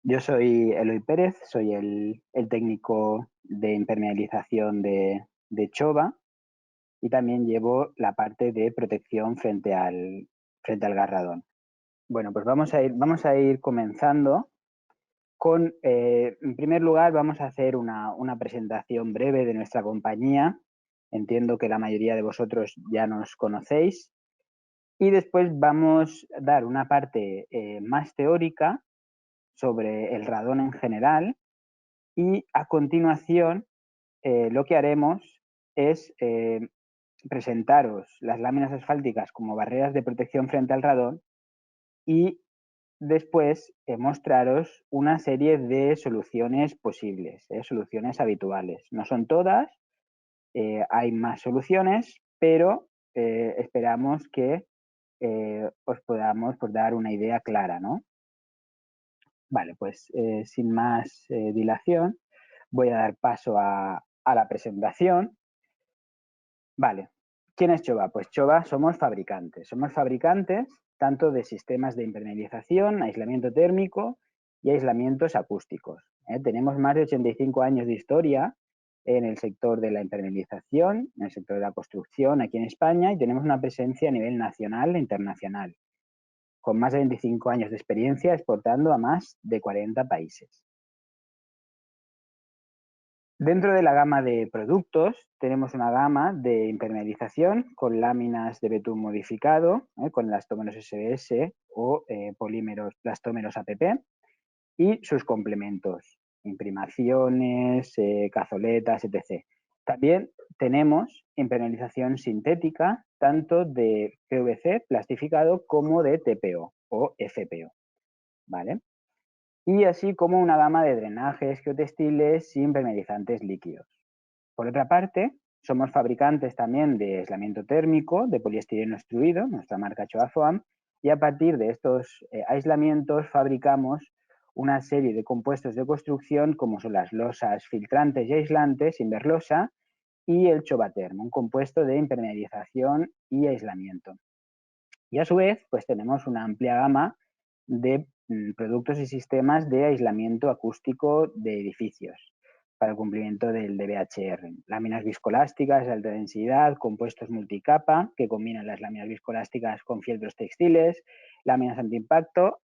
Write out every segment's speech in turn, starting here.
Yo soy Eloy Pérez, soy el técnico de impermeabilización de Chova y también llevo la parte de protección frente al garradón. Bueno, pues vamos a ir comenzando con, en primer lugar, vamos a hacer una presentación breve de nuestra compañía. Entiendo que la mayoría de vosotros ya nos conocéis. Y después vamos a dar una parte más teórica sobre el radón en general. Y a continuación, lo que haremos es presentaros las láminas asfálticas como barreras de protección frente al radón y después mostraros una serie de soluciones posibles, soluciones habituales. No son todas, hay más soluciones, pero esperamos que os podamos pues, dar una idea clara, ¿no? Vale, pues sin más dilación, voy a dar paso a la presentación. Vale, ¿quién es Chova? Pues Chova somos fabricantes. Somos fabricantes tanto de sistemas de impermeabilización, aislamiento térmico y aislamientos acústicos. Tenemos más de 85 años de historia en el sector de la impermeabilización, en el sector de la construcción aquí en España y tenemos una presencia a nivel nacional e internacional, con más de 25 años de experiencia exportando a más de 40 países. Dentro de la gama de productos tenemos una gama de impermeabilización con láminas de betún modificado, con elastómeros SBS o polímeros plastómeros APP y sus complementos, imprimaciones, cazoletas, etc. También tenemos impermeabilización sintética, tanto de PVC plastificado como de TPO o FPO, ¿vale? Y así como una gama de drenajes geotextiles y impermeabilizantes líquidos. Por otra parte, somos fabricantes también de aislamiento térmico de poliestireno extruido, nuestra marca Choa Foam, y a partir de estos aislamientos fabricamos una serie de compuestos de construcción como son las losas filtrantes y aislantes, Inverlosa, y el Chovaterm, un compuesto de impermeabilización y aislamiento. Y a su vez, pues tenemos una amplia gama de productos y sistemas de aislamiento acústico de edificios para el cumplimiento del DBHR. Láminas viscoelásticas de alta densidad, compuestos multicapa que combinan las láminas viscoelásticas con fieltros textiles, láminas antiimpacto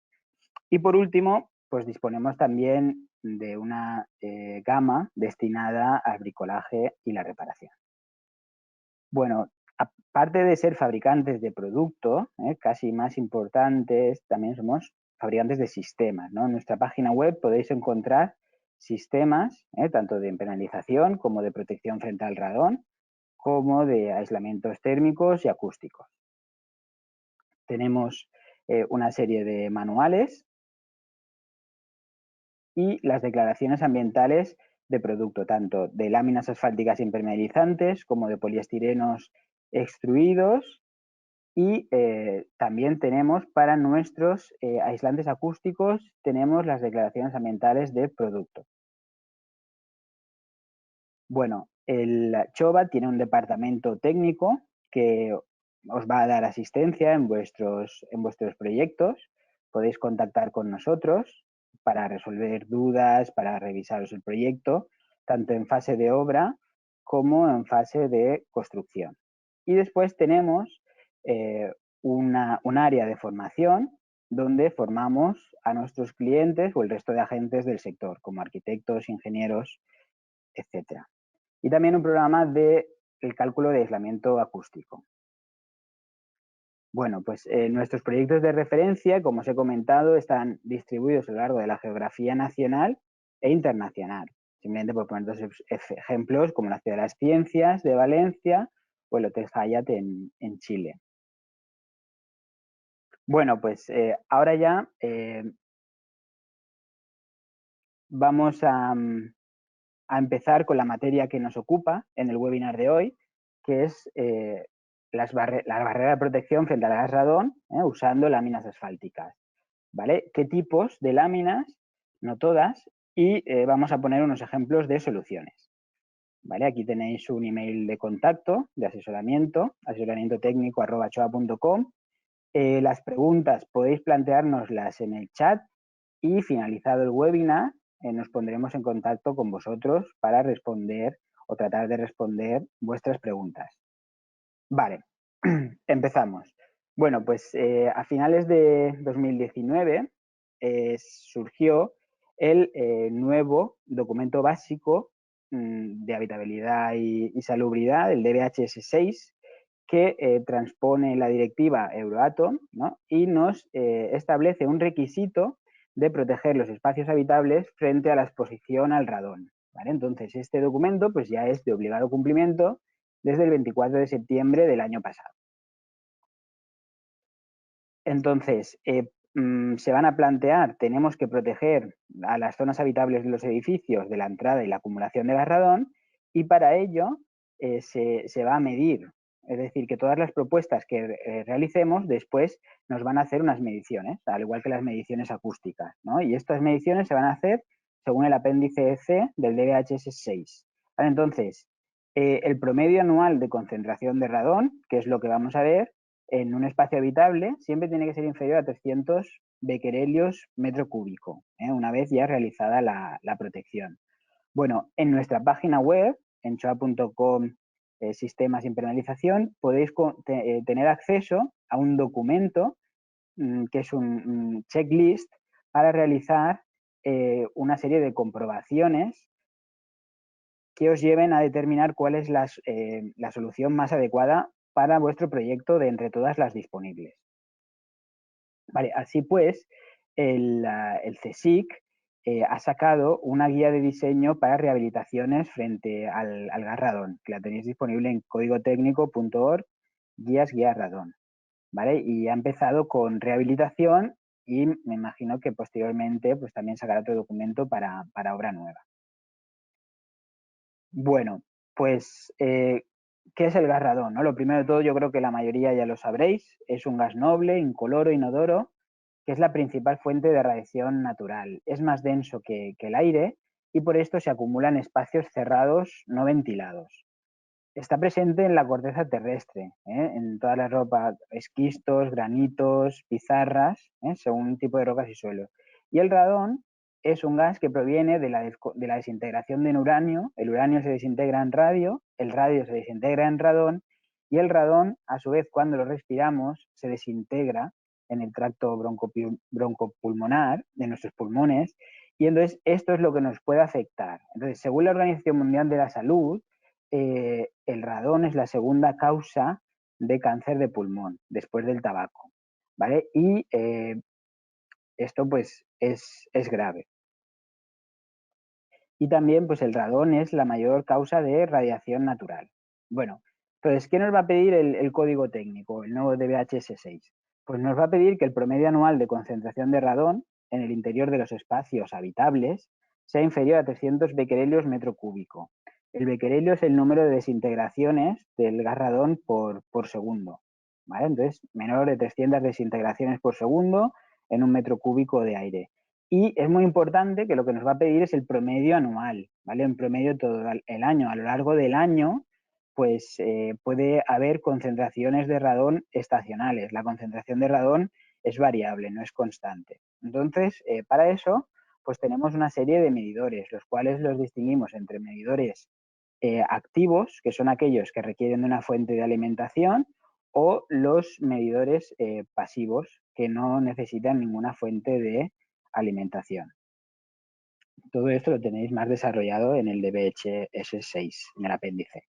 y por último, pues disponemos también de una gama destinada al bricolaje y la reparación. Bueno, aparte de ser fabricantes de producto, casi más importantes, también somos fabricantes de sistemas, ¿no? En nuestra página web podéis encontrar sistemas, tanto de impermeabilización como de protección frente al radón, como de aislamientos térmicos y acústicos. Tenemos una serie de manuales y las declaraciones ambientales de producto, tanto de láminas asfálticas impermeabilizantes como de poliestirenos extruidos. Y también tenemos para nuestros aislantes acústicos, tenemos las declaraciones ambientales de producto. Bueno, el Chova tiene un departamento técnico que os va a dar asistencia en vuestros proyectos. Podéis contactar con nosotros para resolver dudas, para revisaros el proyecto, tanto en fase de obra como en fase de construcción. Y después tenemos un área de formación donde formamos a nuestros clientes o el resto de agentes del sector, como arquitectos, ingenieros, etcétera. Y también un programa de el cálculo de aislamiento acústico. Bueno, pues nuestros proyectos de referencia, como os he comentado, están distribuidos a lo largo de la geografía nacional e internacional. Simplemente por poner dos ejemplos, como la Ciudad de las Ciencias de Valencia o el Hotel Hyatt en Chile. Bueno, pues ahora ya vamos a empezar con la materia que nos ocupa en el webinar de hoy, que es la barrera de protección frente al gas radón usando láminas asfálticas. ¿Vale? ¿Qué tipos de láminas? No todas. Y vamos a poner unos ejemplos de soluciones. ¿Vale? Aquí tenéis un email de contacto, de asesoramiento técnico@choa.com. Las preguntas podéis planteárnoslas en el chat y finalizado el webinar nos pondremos en contacto con vosotros para responder o tratar de responder vuestras preguntas. Vale, empezamos. Bueno, pues a finales de 2019 surgió el nuevo documento básico de habitabilidad y salubridad, el DBHS6, que transpone la directiva Euratom, ¿no? Y nos establece un requisito de proteger los espacios habitables frente a la exposición al radón. ¿Vale? Entonces, este documento pues, ya es de obligado cumplimiento desde el 24 de septiembre del año pasado. Entonces, se van a plantear, tenemos que proteger a las zonas habitables de los edificios de la entrada y la acumulación de gas radón, y para ello se va a medir. Es decir, que todas las propuestas que realicemos después nos van a hacer unas mediciones, al igual que las mediciones acústicas, ¿no? Y estas mediciones se van a hacer según el apéndice C del DBHS 6. ¿Vale? Entonces, el promedio anual de concentración de radón, que es lo que vamos a ver, en un espacio habitable siempre tiene que ser inferior a 300 becquerelios metro cúbico, una vez ya realizada la protección. Bueno, en nuestra página web, en choa.com, sistemas impermeabilización, podéis tener acceso a un documento que es un checklist para realizar una serie de comprobaciones que os lleven a determinar cuál es la solución más adecuada para vuestro proyecto de entre todas las disponibles. Vale, así pues, el CSIC ha sacado una guía de diseño para rehabilitaciones frente al gas radón, que la tenéis disponible en códigotécnico.org, guías radón. ¿Vale? Y ha empezado con rehabilitación y me imagino que posteriormente pues, también sacará otro documento para obra nueva. Bueno, pues, ¿qué es el gas radón? ¿No? Lo primero de todo, yo creo que la mayoría ya lo sabréis, es un gas noble, incoloro, inodoro, que es la principal fuente de radiación natural. Es más denso que el aire y por esto se acumula en espacios cerrados no ventilados. Está presente en la corteza terrestre, en toda la roca, esquistos, granitos, pizarras, según tipo de rocas y suelos. Y el radón es un gas que proviene de la desintegración de uranio. El uranio se desintegra en radio, el radio se desintegra en radón y el radón, a su vez, cuando lo respiramos, se desintegra en el tracto broncopulmonar de nuestros pulmones y entonces esto es lo que nos puede afectar. Entonces, según la Organización Mundial de la Salud, el radón es la segunda causa de cáncer de pulmón después del tabaco, ¿vale? Y esto pues es grave. Y también pues el radón es la mayor causa de radiación natural. Bueno, entonces, ¿qué nos va a pedir el código técnico, el nuevo DBHS6? Pues nos va a pedir que el promedio anual de concentración de radón en el interior de los espacios habitables sea inferior a 300 becquerelios metro cúbico. El becquerelio es el número de desintegraciones del gas radón por segundo, ¿vale? Entonces, menor de 300 desintegraciones por segundo en un metro cúbico de aire. Y es muy importante que lo que nos va a pedir es el promedio anual, ¿vale? En promedio todo el año. A lo largo del año, pues puede haber concentraciones de radón estacionales. La concentración de radón es variable, no es constante. Entonces, para eso, pues tenemos una serie de medidores, los cuales los distinguimos entre medidores activos, que son aquellos que requieren de una fuente de alimentación, o los medidores pasivos, que no necesitan ninguna fuente de alimentación. Todo esto lo tenéis más desarrollado en el DBHS6, en el apéndice.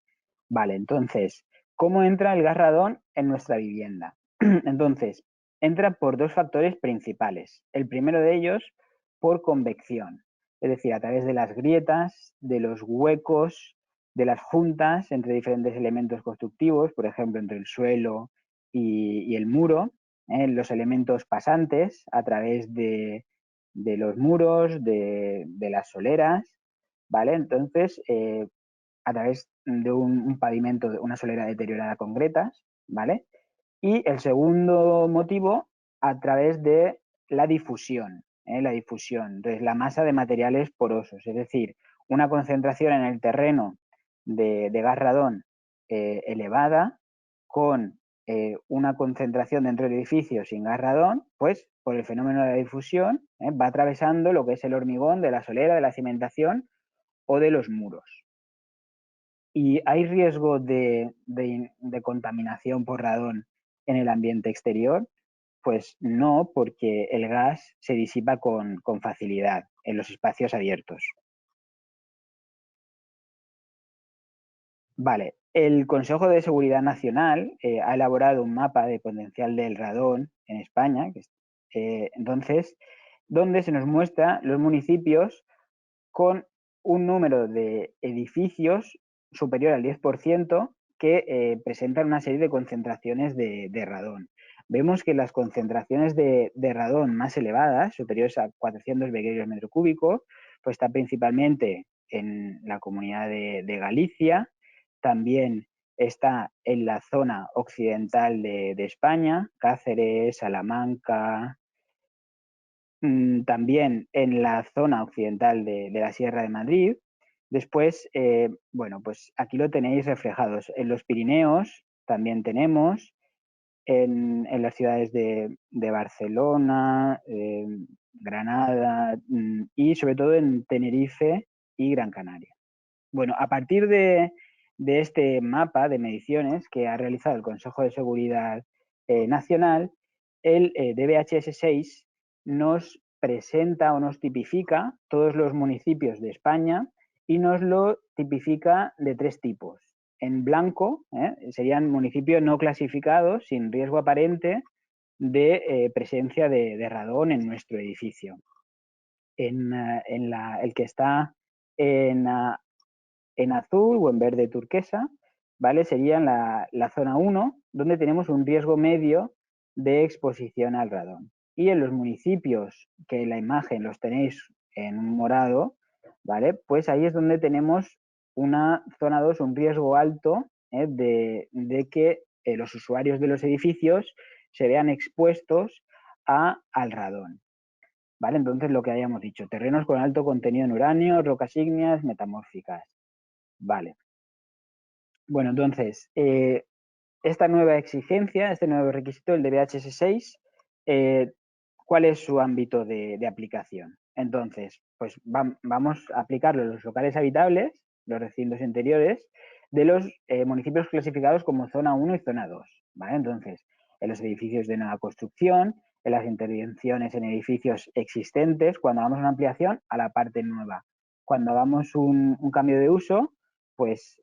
Vale, entonces, ¿cómo entra el gas radón en nuestra vivienda? Entonces, entra por dos factores principales. El primero de ellos, por convección, es decir, a través de las grietas, de los huecos, de las juntas entre diferentes elementos constructivos, por ejemplo, entre el suelo y el muro, los elementos pasantes a través de los muros, de las soleras, ¿vale? Entonces, a través de un pavimento, de una solera deteriorada con grietas, ¿vale? Y el segundo motivo, a través de la difusión, la difusión, entonces la masa de materiales porosos, es decir, una concentración en el terreno de gas radón elevada con una concentración dentro del edificio sin gas radón, pues por el fenómeno de la difusión, va atravesando lo que es el hormigón de la solera, de la cimentación o de los muros. ¿Y hay riesgo de contaminación por radón en el ambiente exterior? Pues no, porque el gas se disipa con facilidad en los espacios abiertos. Vale, el Consejo de Seguridad Nacional ha elaborado un mapa de potencial del radón en España, entonces, donde se nos muestra los municipios con un número de edificios superior al 10% que presentan una serie de concentraciones de radón. Vemos que las concentraciones de radón más elevadas, superiores a 400 becquerels metro cúbico, pues está principalmente en la comunidad de Galicia, también está en la zona occidental de España, Cáceres, Salamanca, también en la zona occidental de la Sierra de Madrid. Después, bueno, pues aquí lo tenéis reflejados. En los Pirineos también tenemos, en las ciudades de Barcelona, Granada y sobre todo en Tenerife y Gran Canaria. Bueno, a partir de este mapa de mediciones que ha realizado el Consejo de Seguridad Nacional, el DBHS6 nos presenta o nos tipifica todos los municipios de España y nos lo tipifica de tres tipos. En blanco serían municipios no clasificados sin riesgo aparente de presencia de radón en nuestro edificio. El que está en azul o en verde turquesa, ¿vale? Sería la zona 1, donde tenemos un riesgo medio de exposición al radón. Y en los municipios que en la imagen los tenéis en un morado, ¿vale? Pues ahí es donde tenemos una zona 2, un riesgo alto de que los usuarios de los edificios se vean expuestos al radón. ¿Vale? Entonces, lo que habíamos dicho, terrenos con alto contenido en uranio, rocas ígneas, metamórficas. Vale. Bueno, entonces, esta nueva exigencia, este nuevo requisito, el de BHS6, ¿cuál es su ámbito de aplicación? Entonces, pues vamos a aplicarlo en los locales habitables, los recintos interiores, de los municipios clasificados como zona 1 y zona 2. ¿Vale? Entonces, en los edificios de nueva construcción, en las intervenciones en edificios existentes, cuando hagamos una ampliación, a la parte nueva. Cuando hagamos un cambio de uso, pues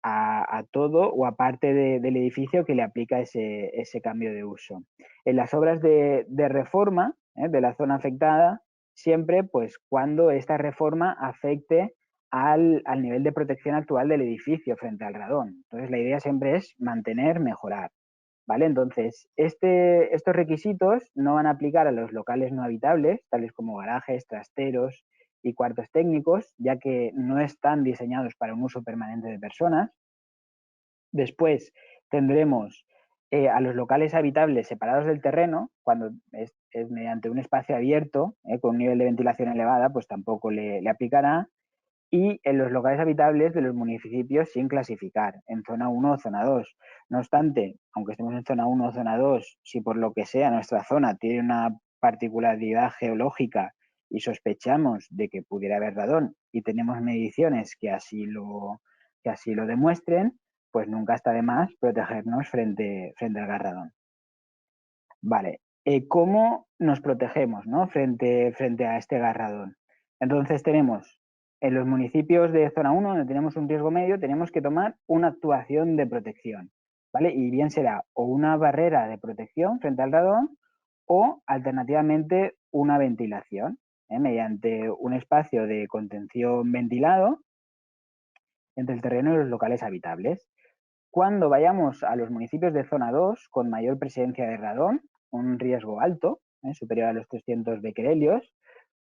a todo o a parte del edificio que le aplica ese cambio de uso. En las obras de reforma de la zona afectada, siempre pues cuando esta reforma afecte al nivel de protección actual del edificio frente al radón. Entonces la idea siempre es mantener, mejorar. ¿Vale? Entonces, estos requisitos no van a aplicar a los locales no habitables, tales como garajes, trasteros y cuartos técnicos, ya que no están diseñados para un uso permanente de personas. Después tendremos a los locales habitables separados del terreno, cuando es mediante un espacio abierto, con un nivel de ventilación elevada, pues tampoco le aplicará. Y en los locales habitables de los municipios sin clasificar, en zona 1 o zona 2. No obstante, aunque estemos en zona 1 o zona 2, si por lo que sea nuestra zona tiene una particularidad geológica y sospechamos de que pudiera haber radón y tenemos mediciones que así lo demuestren, pues nunca está de más protegernos frente al radón. Vale, ¿cómo nos protegemos, ¿no? frente a este garradón? Entonces tenemos en los municipios de zona 1, donde tenemos un riesgo medio, tenemos que tomar una actuación de protección, ¿vale? Y bien será o una barrera de protección frente al radón o alternativamente una ventilación, mediante un espacio de contención ventilado entre el terreno y los locales habitables. Cuando vayamos a los municipios de zona 2 con mayor presencia de radón, un riesgo alto, superior a los 300 becquerelios,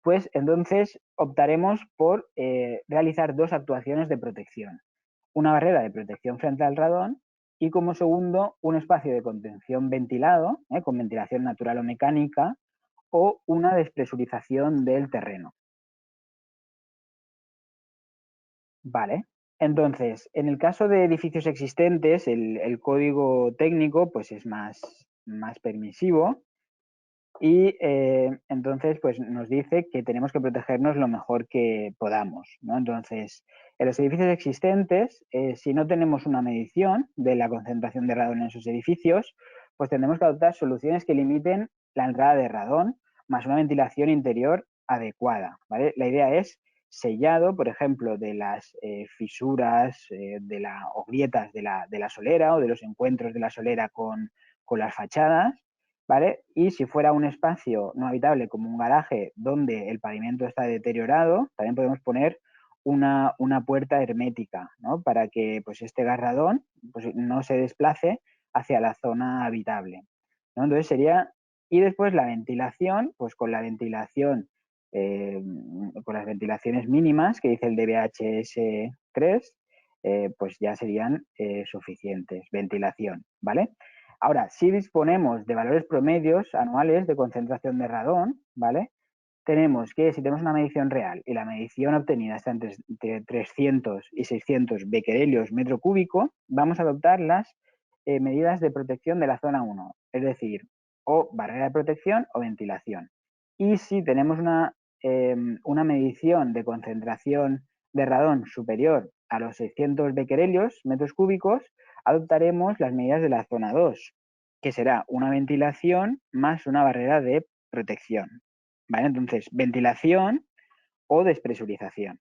pues entonces optaremos por realizar dos actuaciones de protección. Una barrera de protección frente al radón y como segundo un espacio de contención ventilado, con ventilación natural o mecánica, o una despresurización del terreno. Vale. Entonces, en el caso de edificios existentes, el código técnico pues es más permisivo. y entonces pues nos dice que tenemos que protegernos lo mejor que podamos, ¿no? Entonces, en los edificios existentes, si no tenemos una medición de la concentración de radón en esos edificios, pues tendremos que adoptar soluciones que limiten la entrada de radón más una ventilación interior adecuada, ¿vale? La idea es sellado, por ejemplo, de las fisuras o grietas de la solera o de los encuentros de la solera con las fachadas, ¿vale? Y si fuera un espacio no habitable como un garaje donde el pavimento está deteriorado, también podemos poner una puerta hermética, ¿no? Para que pues, este garradón pues, no se desplace hacia la zona habitable, ¿no? Entonces sería, y después la ventilación, pues con la ventilación, con las ventilaciones mínimas que dice el DBHS 3, pues ya serían suficientes. Ventilación, ¿vale? Ahora, si disponemos de valores promedios anuales de concentración de radón, ¿vale? Tenemos que, si tenemos una medición real y la medición obtenida está entre 300 y 600 becquerelios metro cúbico, vamos a adoptar las medidas de protección de la zona 1, es decir, o barrera de protección o ventilación. Y si tenemos una medición de concentración de radón superior a los 600 becquerelios metros cúbicos, adoptaremos las medidas de la zona 2, que será una ventilación más una barrera de protección. ¿Vale? Entonces, ventilación o despresurización.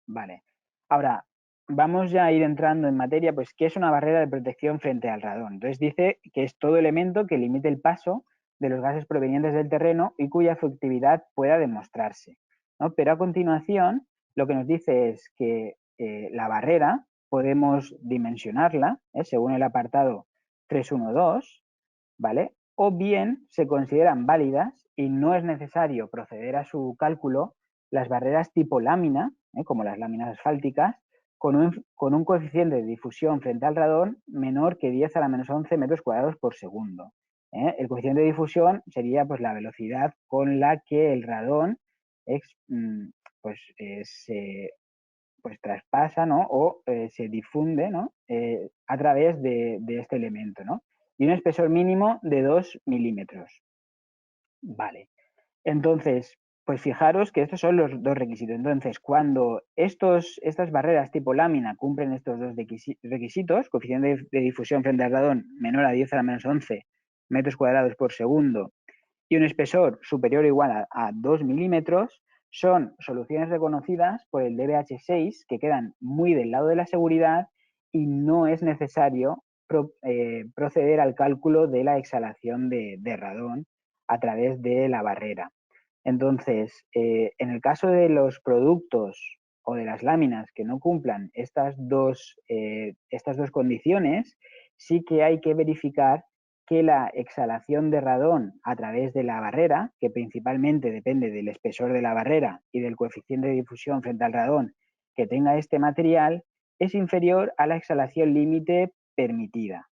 Vale. Ahora, vamos ya a ir entrando en materia, pues, ¿qué es una barrera de protección frente al radón? Entonces dice que es todo elemento que limite el paso de los gases provenientes del terreno y cuya efectividad pueda demostrarse, ¿no? Pero a continuación, lo que nos dice es que la barrera podemos dimensionarla, según el apartado 312, ¿vale? O bien se consideran válidas y no es necesario proceder a su cálculo las barreras tipo lámina, como las láminas asfálticas, con un coeficiente de difusión frente al radón menor que 10 a la menos 11 metros cuadrados por segundo. El coeficiente de difusión sería pues, la velocidad con la que el radón pues, se pues traspasa, ¿no? O se difunde, ¿no? A través de este elemento, ¿no? Y un espesor mínimo de 2 milímetros. Vale. Entonces, pues fijaros que estos son los dos requisitos. Entonces, cuando estas barreras tipo lámina cumplen estos dos requisitos, coeficiente de difusión frente al radón menor a 10 a la menos 11 metros cuadrados por segundo y un espesor superior o igual a 2 milímetros, son soluciones reconocidas por el DBH6 que quedan muy del lado de la seguridad y no es necesario proceder al cálculo de la exhalación de radón a través de la barrera. Entonces, en el caso de los productos o de las láminas que no cumplan estas dos condiciones, sí que hay que verificar que la exhalación de radón a través de la barrera, que principalmente depende del espesor de la barrera y del coeficiente de difusión frente al radón que tenga este material, es inferior a la exhalación límite permitida,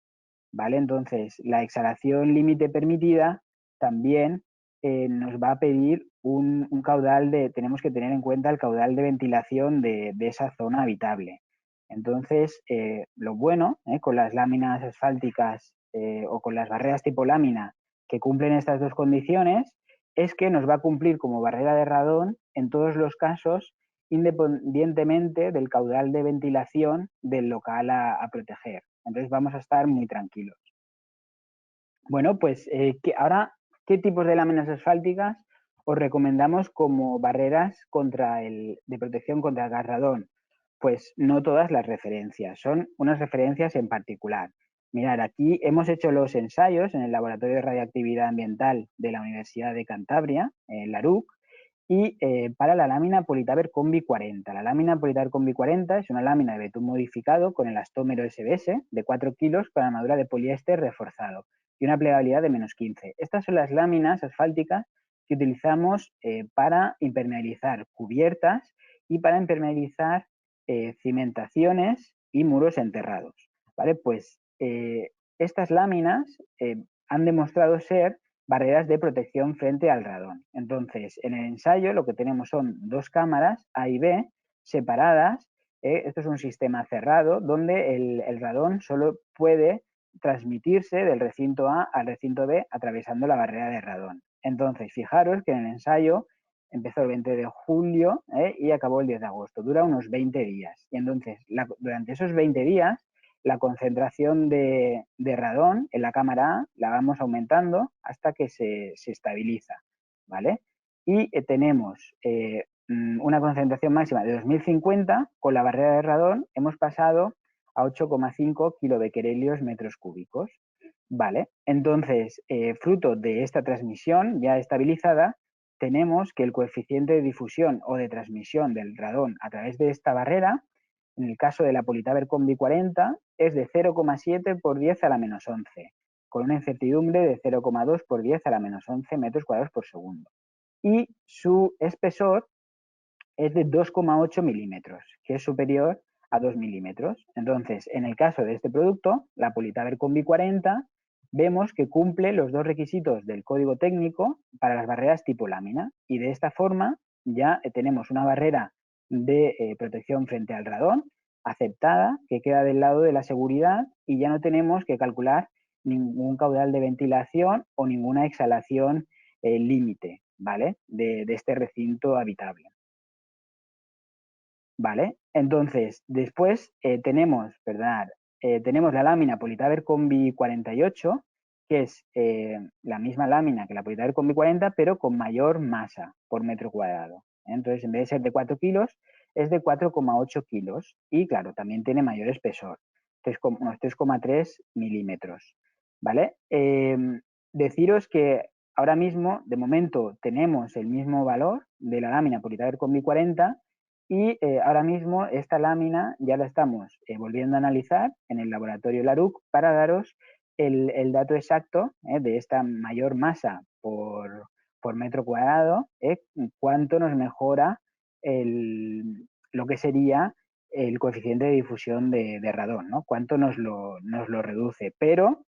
¿vale? Entonces, la exhalación límite permitida también nos va a pedir un caudal tenemos que tener en cuenta el caudal de ventilación de esa zona habitable. Entonces, lo bueno con las láminas asfálticas o con las barreras tipo lámina que cumplen estas dos condiciones es que nos va a cumplir como barrera de radón en todos los casos, independientemente del caudal de ventilación del local a proteger. Entonces vamos a estar muy tranquilos. Bueno, pues ahora, ¿qué tipos de láminas asfálticas os recomendamos como barreras de protección contra el gas radón? Pues no todas las referencias, son unas referencias en particular. Mirad, aquí hemos hecho los ensayos en el Laboratorio de Radioactividad Ambiental de la Universidad de Cantabria, en la RUC, y para la lámina Politaber Combi 40. La lámina Politaber Combi 40 es una lámina de betún modificado con elastómero SBS de 4 kilos con armadura de poliéster reforzado y una plegabilidad de menos 15. Estas son las láminas asfálticas que utilizamos para impermeabilizar cubiertas y para impermeabilizar cimentaciones y muros enterrados. ¿Vale? Pues estas láminas han demostrado ser barreras de protección frente al radón. Entonces, en el ensayo lo que tenemos son dos cámaras A y B separadas. Esto es un sistema cerrado donde el radón solo puede transmitirse del recinto A al recinto B atravesando la barrera de radón. Entonces, fijaros que en el ensayo empezó el 20 de julio y acabó el 10 de agosto. Dura unos 20 días. Y entonces, durante esos 20 días, la concentración de radón en la cámara A la vamos aumentando hasta que se estabiliza, ¿vale? Y tenemos una concentración máxima de 2050, con la barrera de radón hemos pasado a 8,5 kilobecquerelios metros cúbicos. Vale, entonces, fruto de esta transmisión ya estabilizada, tenemos que el coeficiente de difusión o de transmisión del radón a través de esta barrera, en el caso de la Politaber Combi 40, es de 0,7 por 10 a la menos 11, con una incertidumbre de 0,2 por 10 a la menos 11 metros cuadrados por segundo. Y su espesor es de 2,8 milímetros, que es superior a 2 milímetros. Entonces, en el caso de este producto, la Politaber Combi 40, vemos que cumple los dos requisitos del código técnico para las barreras tipo lámina. Y de esta forma ya tenemos una barrera de protección frente al radón aceptada, que queda del lado de la seguridad, y ya no tenemos que calcular ningún caudal de ventilación o ninguna exhalación límite, ¿vale? De este recinto habitable. ¿Vale? Entonces, después tenemos la lámina Politaber Combi 48, que es la misma lámina que la Politaber Combi 40, pero con mayor masa por metro cuadrado. Entonces, en vez de ser de 4 kilos, es de 4,8 kilos. Y claro, también tiene mayor espesor, unos 3,3 milímetros. ¿Vale? Deciros que ahora mismo, de momento, tenemos el mismo valor de la lámina Politaber Combi 40, y ahora mismo esta lámina ya la estamos volviendo a analizar en el laboratorio LARUC para daros el dato exacto de esta mayor masa por metro cuadrado, cuánto nos mejora lo que sería el coeficiente de difusión de radón, ¿no? Cuánto nos lo reduce, pero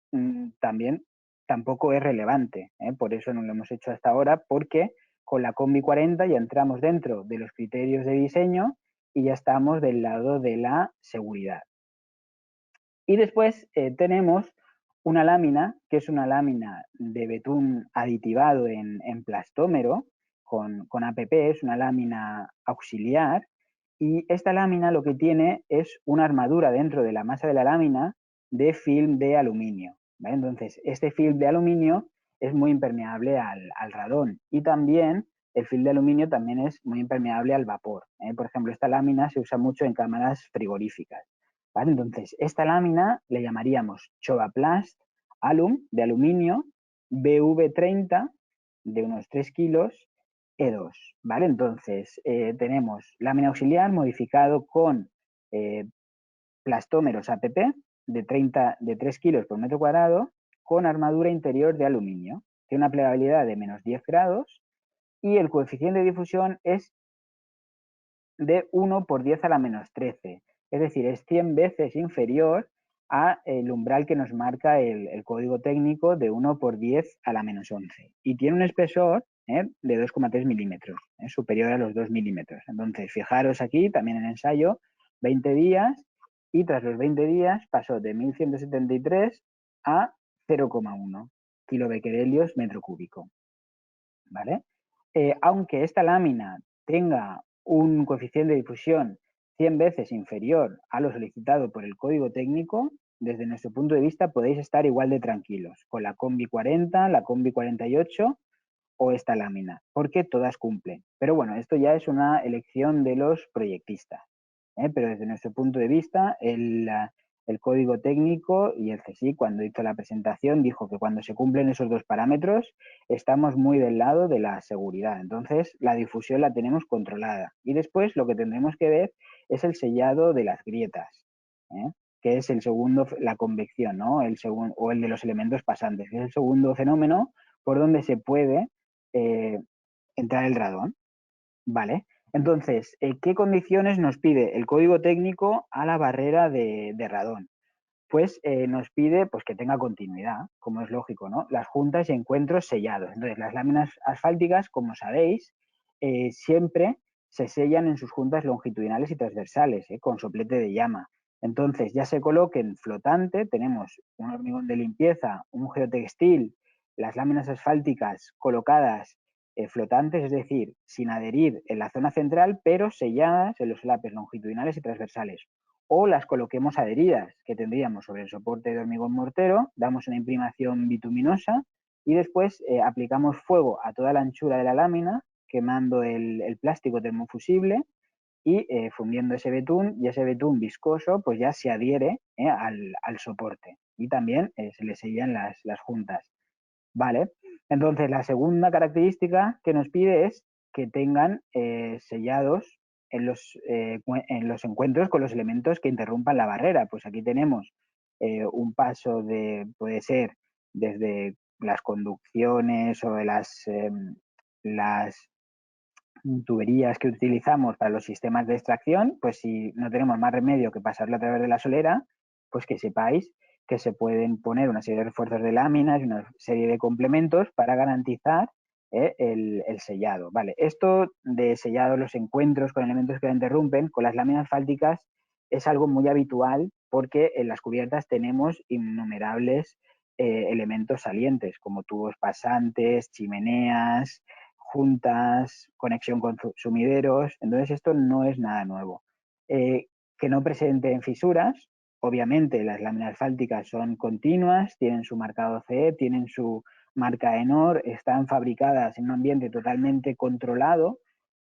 también tampoco es relevante, por eso no lo hemos hecho hasta ahora, porque con la Combi 40 ya entramos dentro de los criterios de diseño y ya estamos del lado de la seguridad. Y después tenemos una lámina, que es una lámina de betún aditivado en plastómero con APP, es una lámina auxiliar, y esta lámina lo que tiene es una armadura dentro de la masa de la lámina de film de aluminio, ¿vale? Entonces, este film de aluminio es muy impermeable al radón, y también el film de aluminio también es muy impermeable al vapor. Por ejemplo, esta lámina se usa mucho en cámaras frigoríficas. ¿Vale? Entonces, esta lámina le llamaríamos Chovaplast Alum de aluminio BV30 de unos 3 kilos E2. ¿Vale? Entonces, tenemos lámina auxiliar modificado con plastómeros APP de 3 kilos por metro cuadrado con armadura interior de aluminio. Tiene una plegabilidad de menos 10 grados y el coeficiente de difusión es de 1 por 10 a la menos 13. Es decir, es 100 veces inferior al umbral que nos marca el código técnico de 1 por 10 a la menos 11. Y tiene un espesor de 2,3 milímetros, superior a los 2 milímetros. Entonces, fijaros aquí, también en ensayo, 20 días, y tras los 20 días pasó de 1173 a 0,1 kilobecquerelios metro cúbico. ¿Vale? Aunque esta lámina tenga un coeficiente de difusión 100 veces inferior a lo solicitado por el código técnico, desde nuestro punto de vista podéis estar igual de tranquilos con la Combi 40, la Combi 48 o esta lámina, porque todas cumplen. Pero bueno, esto ya es una elección de los proyectistas. Pero desde nuestro punto de vista, el código técnico y el CSIC, cuando hizo la presentación, dijo que cuando se cumplen esos dos parámetros, estamos muy del lado de la seguridad. Entonces, la difusión la tenemos controlada. Y después lo que tendremos que ver es el sellado de las grietas, que es el segundo, la convección, ¿no? O el de los elementos pasantes, que es el segundo fenómeno por donde se puede entrar el radón. Vale. Entonces, ¿qué condiciones nos pide el código técnico a la barrera de radón? Pues nos pide pues, que tenga continuidad, como es lógico, ¿no? Las juntas y encuentros sellados. Entonces, las láminas asfálticas, como sabéis, siempre se sellan en sus juntas longitudinales y transversales, con soplete de llama. Entonces ya se coloquen flotante, tenemos un hormigón de limpieza, un geotextil, las láminas asfálticas colocadas flotantes, es decir, sin adherir en la zona central, pero selladas en los solapes longitudinales y transversales. O las coloquemos adheridas, que tendríamos sobre el soporte de hormigón mortero, damos una imprimación bituminosa y después aplicamos fuego a toda la anchura de la lámina, quemando el plástico termofusible y fundiendo ese betún, y ese betún viscoso pues ya se adhiere al soporte y también se le sellan las juntas. Vale, entonces la segunda característica que nos pide es que tengan sellados en los encuentros con los elementos que interrumpan la barrera. Pues aquí tenemos un paso puede ser desde las conducciones o de las tuberías que utilizamos para los sistemas de extracción, pues si no tenemos más remedio que pasarlo a través de la solera, pues que sepáis que se pueden poner una serie de refuerzos de láminas y una serie de complementos para garantizar el sellado. Vale, esto de sellado los encuentros con elementos que la interrumpen, con las láminas asfálticas es algo muy habitual porque en las cubiertas tenemos innumerables elementos salientes, como tubos pasantes, chimeneas, juntas, conexión con sumideros. Entonces esto no es nada nuevo. Que no presenten fisuras. Obviamente las láminas asfálticas son continuas, tienen su marcado CE, tienen su marca ENOR, están fabricadas en un ambiente totalmente controlado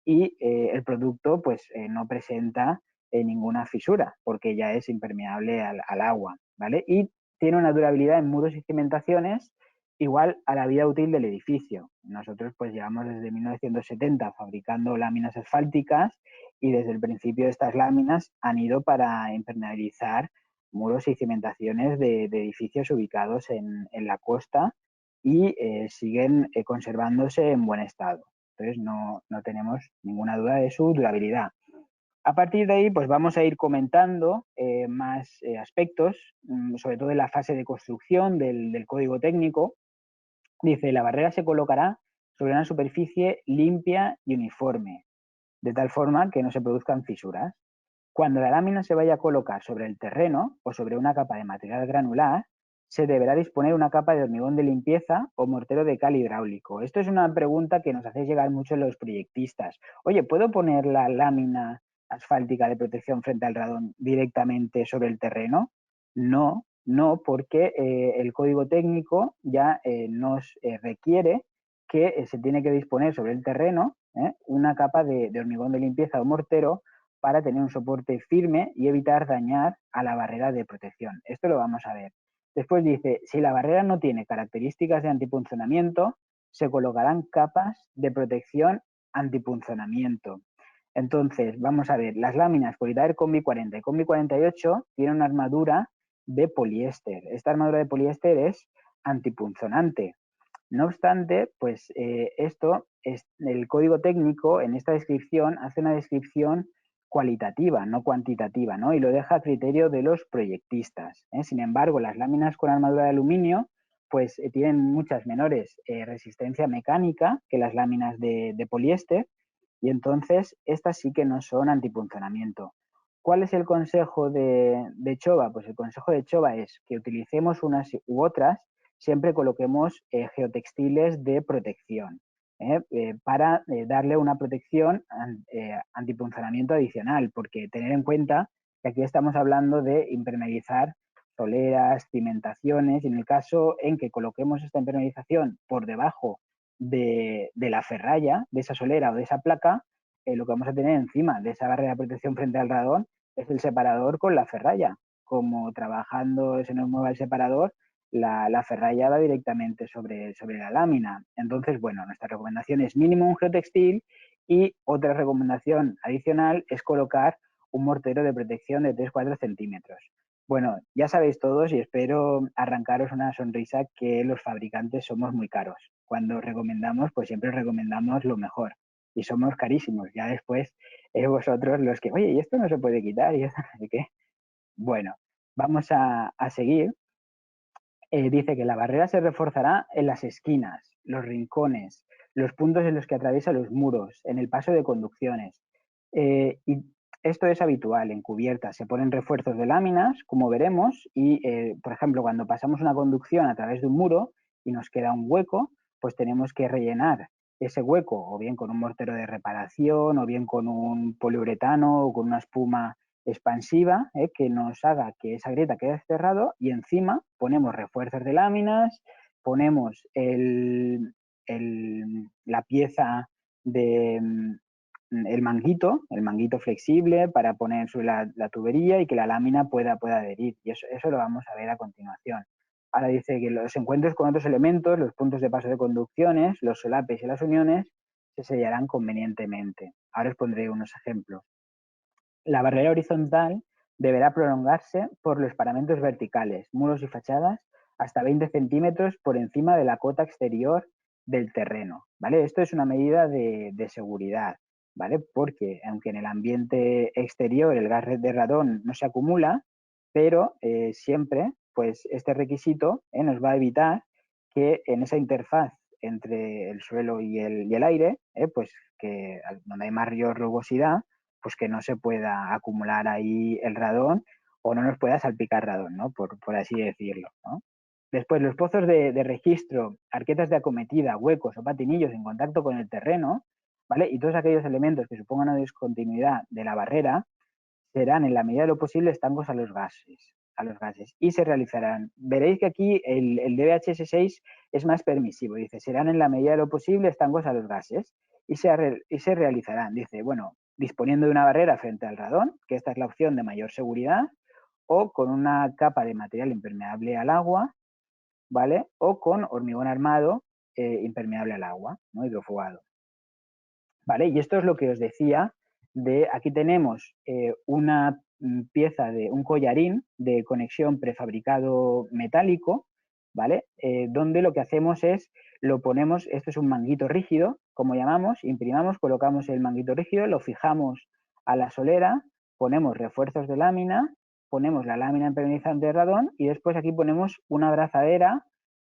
y el producto pues no presenta ninguna fisura porque ya es impermeable al agua, ¿vale? Y tiene una durabilidad en muros y cimentaciones igual a la vida útil del edificio. Nosotros pues llevamos desde 1970 fabricando láminas asfálticas y desde el principio de estas láminas han ido para impermeabilizar muros y cimentaciones de edificios ubicados en la costa y siguen conservándose en buen estado. Entonces no tenemos ninguna duda de su durabilidad. A partir de ahí, pues vamos a ir comentando más aspectos, sobre todo en la fase de construcción del código técnico. Dice, la barrera se colocará sobre una superficie limpia y uniforme, de tal forma que no se produzcan fisuras. Cuando la lámina se vaya a colocar sobre el terreno o sobre una capa de material granular, se deberá disponer una capa de hormigón de limpieza o mortero de cal hidráulico. Esto es una pregunta que nos hacéis llegar mucho los proyectistas. Oye, ¿puedo poner la lámina asfáltica de protección frente al radón directamente sobre el terreno? No, porque el código técnico ya nos requiere que se tiene que disponer sobre el terreno una capa de hormigón de limpieza o mortero para tener un soporte firme y evitar dañar a la barrera de protección. Esto lo vamos a ver. Después dice, si la barrera no tiene características de antipunzonamiento, se colocarán capas de protección antipunzonamiento. Entonces, vamos a ver, las láminas Politaer Combi 40 y Combi 48 tienen una armadura de poliéster. Esta armadura de poliéster es antipunzonante. No obstante, pues esto es el código técnico en esta descripción hace una descripción cualitativa, no cuantitativa, ¿no? Y lo deja a criterio de los proyectistas. Sin embargo, las láminas con armadura de aluminio pues tienen muchas menores resistencia mecánica que las láminas de poliéster y entonces estas sí que no son antipunzonamiento. ¿Cuál es el consejo de Chova? Pues el consejo de Chova es que utilicemos unas u otras, siempre coloquemos geotextiles de protección para darle una protección antipunzonamiento adicional, porque tener en cuenta que aquí estamos hablando de impermeabilizar soleras, cimentaciones, y en el caso en que coloquemos esta impermeabilización por debajo de la ferralla, de esa solera o de esa placa, lo que vamos a tener encima de esa barrera de protección frente al radón es el separador con la ferralla. Como trabajando se nos mueva el separador, la ferralla va directamente sobre la lámina. Entonces, bueno, nuestra recomendación es mínimo un geotextil y otra recomendación adicional es colocar un mortero de protección de 3-4 centímetros. Bueno, ya sabéis todos y espero arrancaros una sonrisa que los fabricantes somos muy caros. Cuando recomendamos, pues siempre recomendamos lo mejor y somos carísimos. Ya después vosotros los que, oye, y esto no se puede quitar y esto no sé qué. Bueno, vamos a seguir. Dice que la barrera se reforzará en las esquinas, los rincones, los puntos en los que atraviesa los muros, en el paso de conducciones. Y esto es habitual en cubiertas. Se ponen refuerzos de láminas, como veremos, y, por ejemplo, cuando pasamos una conducción a través de un muro y nos queda un hueco, pues tenemos que rellenar ese hueco o bien con un mortero de reparación o bien con un poliuretano o con una espuma expansiva que nos haga que esa grieta quede cerrado y encima ponemos refuerzos de láminas, ponemos la pieza de el manguito flexible para poner sobre la tubería y que la lámina pueda adherir. Y eso lo vamos a ver a continuación. Ahora dice que los encuentros con otros elementos, los puntos de paso de conducciones, los solapes y las uniones, se sellarán convenientemente. Ahora os pondré unos ejemplos. La barrera horizontal deberá prolongarse por los paramentos verticales, muros y fachadas, hasta 20 centímetros por encima de la cota exterior del terreno. ¿Vale? Esto es una medida de seguridad, ¿vale? Porque aunque en el ambiente exterior el gas de radón no se acumula, pero siempre pues este requisito nos va a evitar que en esa interfaz entre el suelo y el aire, pues que donde hay mayor rugosidad, pues que no se pueda acumular ahí el radón o no nos pueda salpicar radón, ¿no? Por así decirlo, ¿no? Después, los pozos de registro, arquetas de acometida, huecos o patinillos en contacto con el terreno, ¿vale? Y todos aquellos elementos que supongan una discontinuidad de la barrera serán en la medida de lo posible estancos a los gases y se realizarán. Veréis que aquí el DBHS6 es más permisivo, dice, serán en la medida de lo posible estancos a los gases y se realizarán, dice, bueno, disponiendo de una barrera frente al radón, que esta es la opción de mayor seguridad, o con una capa de material impermeable al agua, ¿vale? O con hormigón armado impermeable al agua, ¿no? Hidrofugado. ¿Vale? Y esto es lo que os decía de, aquí tenemos una pieza de un collarín de conexión prefabricado metálico, ¿vale? Donde lo que hacemos es, lo ponemos, esto es un manguito rígido, como llamamos, imprimamos, colocamos el manguito rígido, lo fijamos a la solera, ponemos refuerzos de lámina, ponemos la lámina impermeabilizante de radón y después aquí ponemos una abrazadera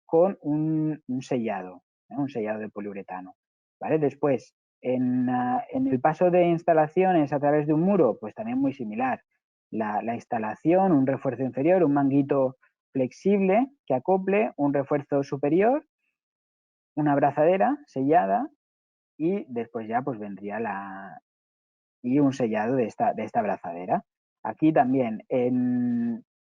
con un sellado, un sellado de poliuretano, ¿vale? Después, en el paso de instalaciones a través de un muro, pues también muy similar. La instalación, un refuerzo inferior, un manguito flexible que acople, un refuerzo superior, una abrazadera sellada y después ya pues vendría y un sellado de esta abrazadera. Aquí también,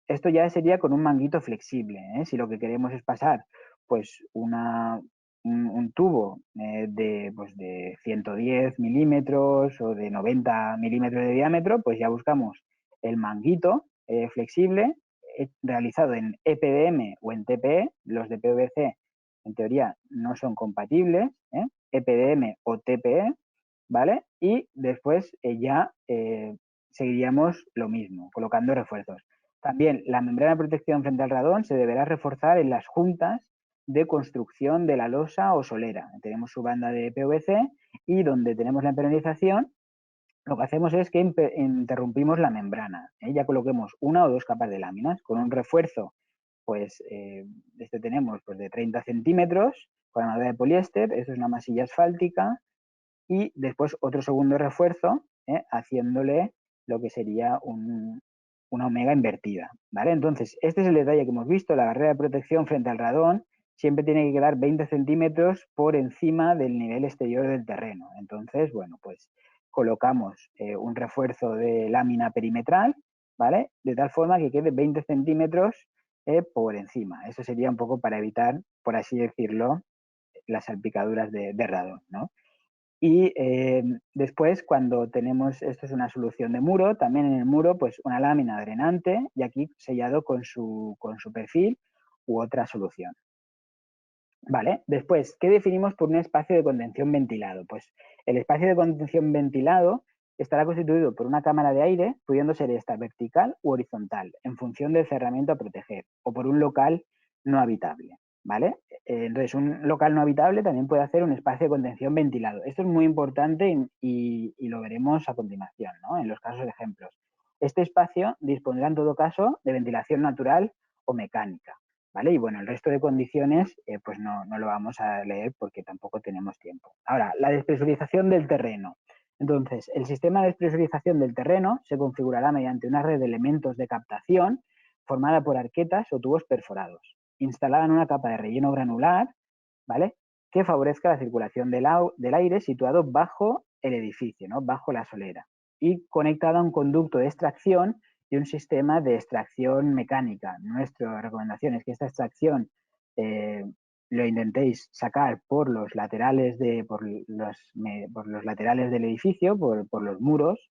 esto ya sería con un manguito flexible. Si lo que queremos es pasar pues un tubo pues de 110 milímetros o de 90 milímetros de diámetro, pues ya buscamos el manguito flexible realizado en EPDM o en TPE. Los de PVC en teoría no son compatibles, EPDM o TPE, ¿vale? Y después ya seguiríamos lo mismo, colocando refuerzos. También la membrana de protección frente al radón se deberá reforzar en las juntas de construcción de la losa o solera. Tenemos su banda de PVC y donde tenemos la impermeabilización, lo que hacemos es que interrumpimos la membrana. Ya coloquemos una o dos capas de láminas con un refuerzo, pues este tenemos pues, de 30 centímetros con armadura de poliéster, eso es una masilla asfáltica, y después otro segundo refuerzo haciéndole lo que sería una omega invertida, ¿vale? Entonces, este es el detalle que hemos visto, la barrera de protección frente al radón siempre tiene que quedar 20 centímetros por encima del nivel exterior del terreno. Entonces, bueno, pues colocamos un refuerzo de lámina perimetral, ¿vale? De tal forma que quede 20 centímetros por encima. Eso sería un poco para evitar, por así decirlo, las salpicaduras de radón, ¿no? Y después, cuando tenemos, esto es una solución de muro, también en el muro, pues una lámina drenante y aquí sellado con su perfil u otra solución. Vale, después, ¿qué definimos por un espacio de contención ventilado? Pues el espacio de contención ventilado estará constituido por una cámara de aire, pudiendo ser esta vertical u horizontal, en función del cerramiento a proteger, o por un local no habitable, ¿vale? Entonces, un local no habitable también puede hacer un espacio de contención ventilado. Esto es muy importante y lo veremos a continuación, ¿no? En los casos de ejemplos. Este espacio dispondrá en todo caso de ventilación natural o mecánica, ¿vale? Y bueno, el resto de condiciones pues no lo vamos a leer porque tampoco tenemos tiempo. Ahora, la despresurización del terreno. Entonces, el sistema de despresurización del terreno se configurará mediante una red de elementos de captación formada por arquetas o tubos perforados, instalada en una capa de relleno granular, ¿vale? Que favorezca la circulación del aire situado bajo el edificio, ¿no? Bajo la solera, y conectada a un conducto de extracción y un sistema de extracción mecánica. Nuestra recomendación es que esta extracción eh, lo intentéis sacar por los laterales, por los laterales del edificio, por los muros,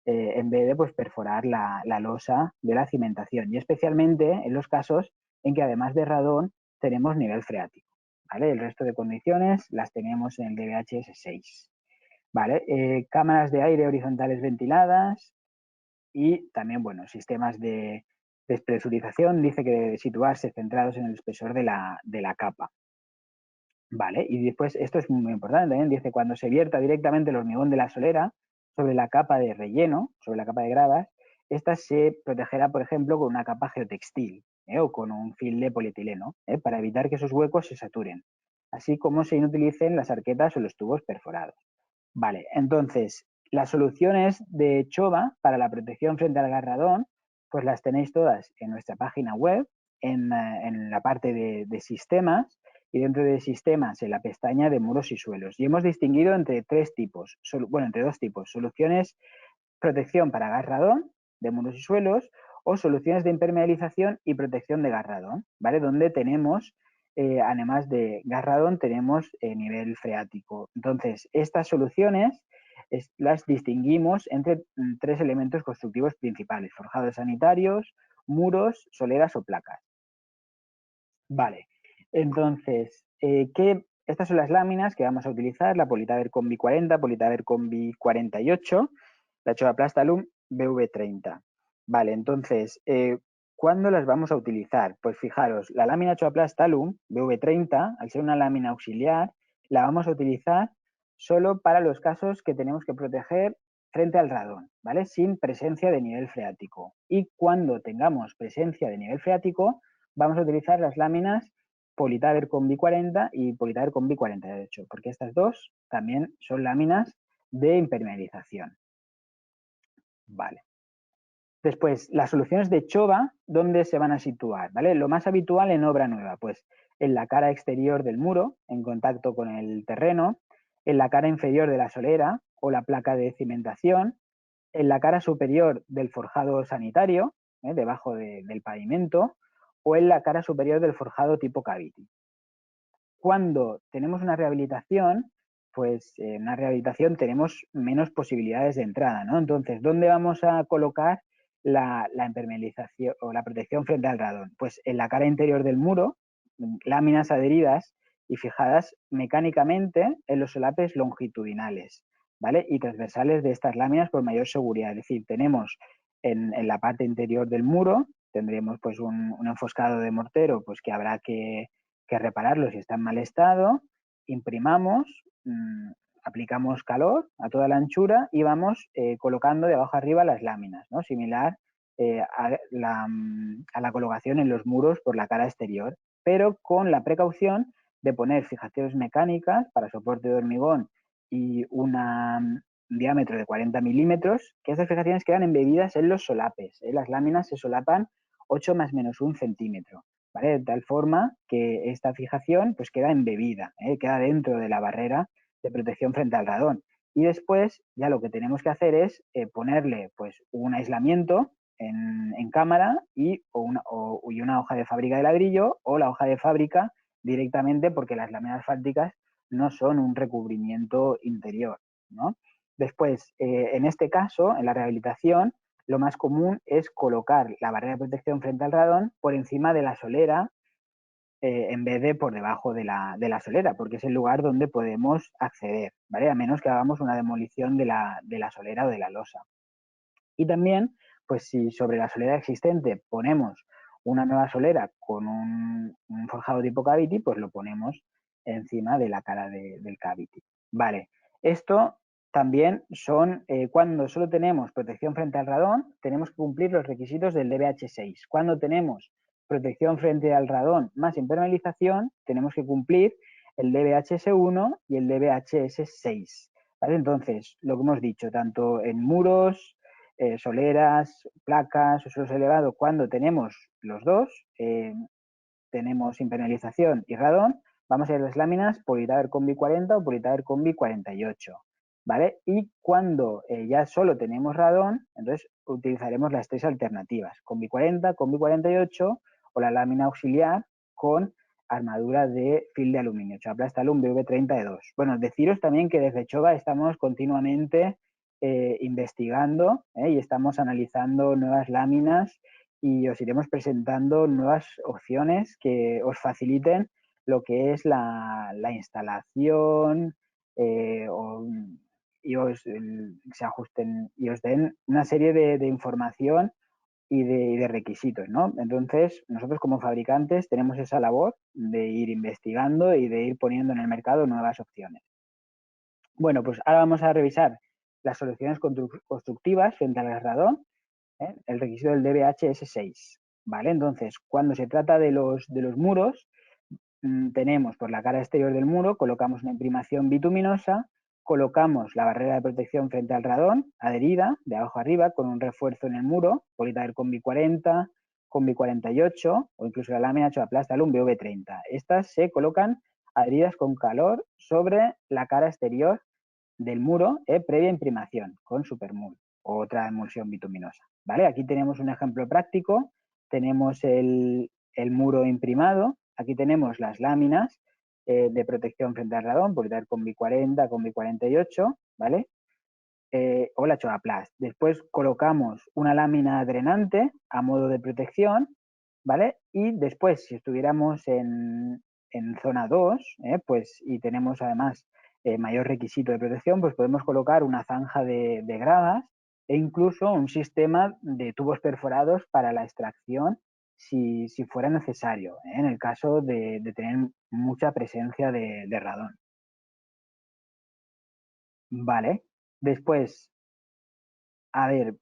en vez de pues, perforar la losa de la cimentación. Y especialmente en los casos en que además de radón tenemos nivel freático. ¿Vale? El resto de condiciones las tenemos en el DBHS 6. ¿Vale? Cámaras de aire horizontales ventiladas y también, bueno, sistemas de despresurización. Dice que debe situarse centrados en el espesor de la capa. Vale, y después, esto es muy importante también, dice, cuando se vierta directamente el hormigón de la solera sobre la capa de relleno, sobre la capa de gravas, esta se protegerá, por ejemplo, con una capa geotextil o con un film de polietileno, para evitar que esos huecos se saturen, así como se inutilicen las arquetas o los tubos perforados. Vale, entonces, las soluciones de Chova para la protección frente al garradón, pues las tenéis todas en nuestra página web, en la parte de sistemas, y dentro de sistemas en la pestaña de muros y suelos. Y hemos distinguido entre tres tipos, bueno, entre dos tipos, soluciones protección para garradón de muros y suelos o soluciones de impermeabilización y protección de garradón, ¿vale? Donde tenemos, además de garradón, tenemos nivel freático. Entonces, estas soluciones las distinguimos entre tres elementos constructivos principales, forjados sanitarios, muros, soleras o placas. Vale, entonces, estas son las láminas que vamos a utilizar, la Politaver Combi 40, Politaver Combi 48, la Choaplastalum BV30. Vale, entonces, ¿cuándo las vamos a utilizar? Pues fijaros, la lámina Choaplastalum BV30, al ser una lámina auxiliar, la vamos a utilizar solo para los casos que tenemos que proteger frente al radón, ¿vale? Sin presencia de nivel freático. Y cuando tengamos presencia de nivel freático, vamos a utilizar las láminas Politaver Combi 40 y Politaver Combi 48, porque estas dos también son láminas de impermeabilización. Vale. Después, las soluciones de Chova, ¿dónde se van a situar? ¿Vale? Lo más habitual en obra nueva, pues en la cara exterior del muro, en contacto con el terreno, en la cara inferior de la solera o la placa de cimentación, en la cara superior del forjado sanitario, debajo del pavimento, o en la cara superior del forjado tipo cavity. Cuando tenemos una rehabilitación, pues en una rehabilitación tenemos menos posibilidades de entrada, ¿no? Entonces, ¿dónde vamos a colocar la impermeabilización o la protección frente al radón? Pues en la cara interior del muro, láminas adheridas y fijadas mecánicamente en los solapes longitudinales, ¿vale? Y transversales de estas láminas por mayor seguridad. Es decir, tenemos en la parte interior del muro, tendremos pues un enfoscado de mortero pues que habrá que repararlo si está en mal estado, imprimamos, aplicamos calor a toda la anchura y vamos colocando de abajo arriba las láminas, ¿no? Similar a la colocación en los muros por la cara exterior, pero con la precaución de poner fijaciones mecánicas para soporte de hormigón y un diámetro de 40 milímetros, que esas fijaciones quedan embebidas en los solapes. Las láminas se solapan 8 más menos 1 centímetro. ¿Vale? De tal forma que esta fijación pues queda embebida, queda dentro de la barrera de protección frente al radón. Y después ya lo que tenemos que hacer es ponerle pues un aislamiento en cámara y una hoja de fábrica de ladrillo o la hoja de fábrica directamente porque las láminas asfálticas no son un recubrimiento interior, ¿no? Después, en este caso, en la rehabilitación, lo más común es colocar la barrera de protección frente al radón por encima de la solera en vez de por debajo de la solera, porque es el lugar donde podemos acceder, ¿vale? A menos que hagamos una demolición de la solera o de la losa. Y también, pues si sobre la solera existente ponemos una nueva solera con un forjado tipo cavity, pues lo ponemos encima de la cara del cavity. Vale, esto también son, cuando solo tenemos protección frente al radón, tenemos que cumplir los requisitos del DBH6. Cuando tenemos protección frente al radón más impermeabilización, tenemos que cumplir el DBHS1 y el DBHS6. ¿vale? Entonces, lo que hemos dicho, tanto en muros, soleras, placas o suelos elevados, cuando tenemos los dos, tenemos impermeabilización y radón, vamos a ir las láminas Politaver Combi 40 o Politaver Combi 48, ¿vale? Y cuando ya solo tenemos radón, entonces utilizaremos las tres alternativas, Combi 40, Combi 48 o la lámina auxiliar con armadura de fil de aluminio, Choaplastalum BV32. Bueno, deciros también que desde Chova estamos continuamente investigando y estamos analizando nuevas láminas y os iremos presentando nuevas opciones que os faciliten lo que es la instalación y se ajusten y os den una serie de información y de requisitos, ¿no? Entonces, nosotros como fabricantes tenemos esa labor de ir investigando y de ir poniendo en el mercado nuevas opciones. Bueno, pues ahora vamos a revisar las soluciones constructivas frente al radón. El requisito del DBH es 6, ¿vale? Entonces, cuando se trata de los muros, tenemos por la cara exterior del muro, colocamos una imprimación bituminosa, colocamos la barrera de protección frente al radón, adherida, de abajo arriba, con un refuerzo en el muro, Politaver Combi 40, Combi 48 o incluso la lámina Choaplastalum BV30. Estas se colocan adheridas con calor sobre la cara exterior del muro previa imprimación con Supermul o otra emulsión bituminosa. ¿Vale? Aquí tenemos un ejemplo práctico, tenemos el muro imprimado, aquí tenemos las láminas de protección frente al radón, Politaver Combi 40, Combi 48, ¿vale? O la Choaplast. Después colocamos una lámina drenante a modo de protección, ¿vale? Y después, si estuviéramos en zona 2, pues, y tenemos además mayor requisito de protección, pues podemos colocar una zanja de gradas e incluso un sistema de tubos perforados para la extracción si fuera necesario, en el caso de tener mucha presencia de radón. Vale. Después, a ver,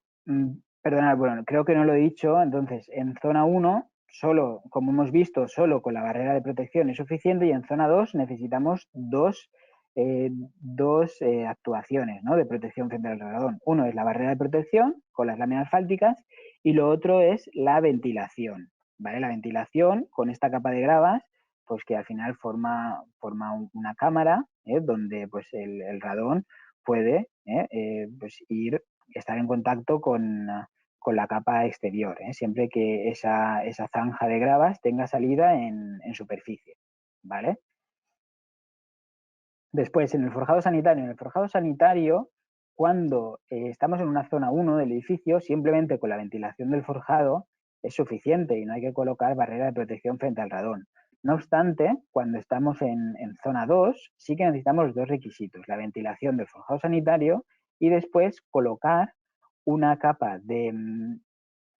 perdonad, bueno, creo que no lo he dicho. Entonces, en zona 1, solo, como hemos visto, solo con la barrera de protección es suficiente y en zona 2 necesitamos dos actuaciones, ¿no?, de protección frente al radón. Uno es la barrera de protección con las láminas asfálticas y lo otro es la ventilación, ¿vale? La ventilación con esta capa de gravas, pues que al final forma una cámara donde pues el radón puede pues estar en contacto con la capa exterior, siempre que esa zanja de gravas tenga salida en superficie, ¿vale? Después, en el forjado sanitario, cuando estamos en una zona 1 del edificio, simplemente con la ventilación del forjado es suficiente y no hay que colocar barrera de protección frente al radón. No obstante, cuando estamos en zona 2, sí que necesitamos dos requisitos, la ventilación del forjado sanitario y después colocar una capa de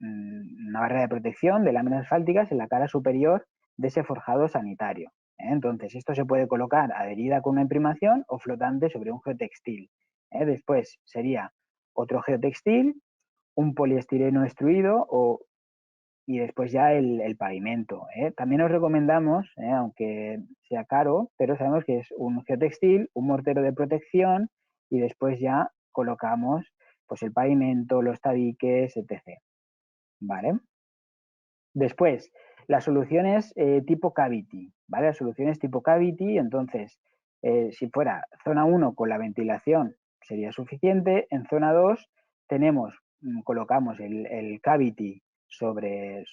una barrera de protección de láminas asfálticas en la cara superior de ese forjado sanitario. Entonces, esto se puede colocar adherida con una imprimación o flotante sobre un geotextil. Después sería otro geotextil, un poliestireno extruido y después ya el pavimento. También os recomendamos, aunque sea caro, pero sabemos que es un geotextil, un mortero de protección y después ya colocamos pues el pavimento, los tabiques, etc. ¿Vale? Después, las soluciones tipo cavity, ¿vale? Las soluciones tipo cavity, entonces, si fuera zona 1 con la ventilación sería suficiente, en zona 2 tenemos, colocamos el cavity sobre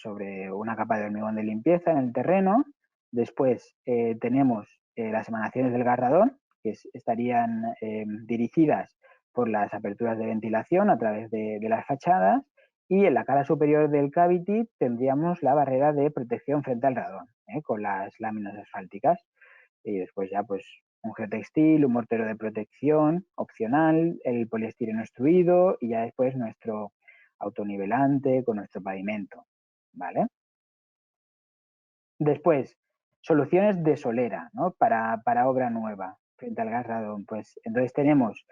una capa de hormigón de limpieza en el terreno, después tenemos las emanaciones del garradón, que estarían dirigidas por las aperturas de ventilación a través de las fachadas, y en la cara superior del cavity tendríamos la barrera de protección frente al radón, con las láminas asfálticas. Y después ya pues un geotextil, un mortero de protección opcional, el poliestireno extruido y ya después nuestro autonivelante con nuestro pavimento, ¿vale? Después, soluciones de solera, ¿no?, para obra nueva frente al gas radón. Pues entonces tenemos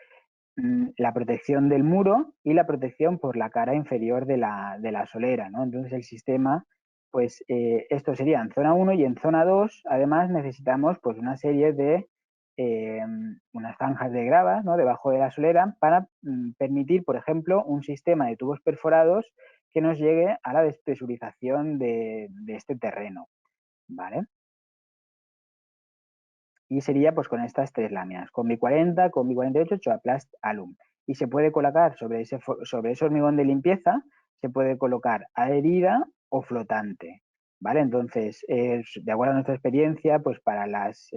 la protección del muro y la protección por la cara inferior de la solera, ¿no? Entonces el sistema, pues esto sería en zona 1 y en zona 2, además necesitamos pues una serie de unas franjas de gravas, ¿no?, debajo de la solera para permitir, por ejemplo, un sistema de tubos perforados que nos llegue a la despresurización de este terreno, ¿vale? Y sería pues con estas tres láminas, con mi 40, con mi 48, Choaplast Alum. Y se puede colocar sobre ese hormigón de limpieza, se puede colocar adherida o flotante, ¿vale? Entonces, de acuerdo a nuestra experiencia, pues para las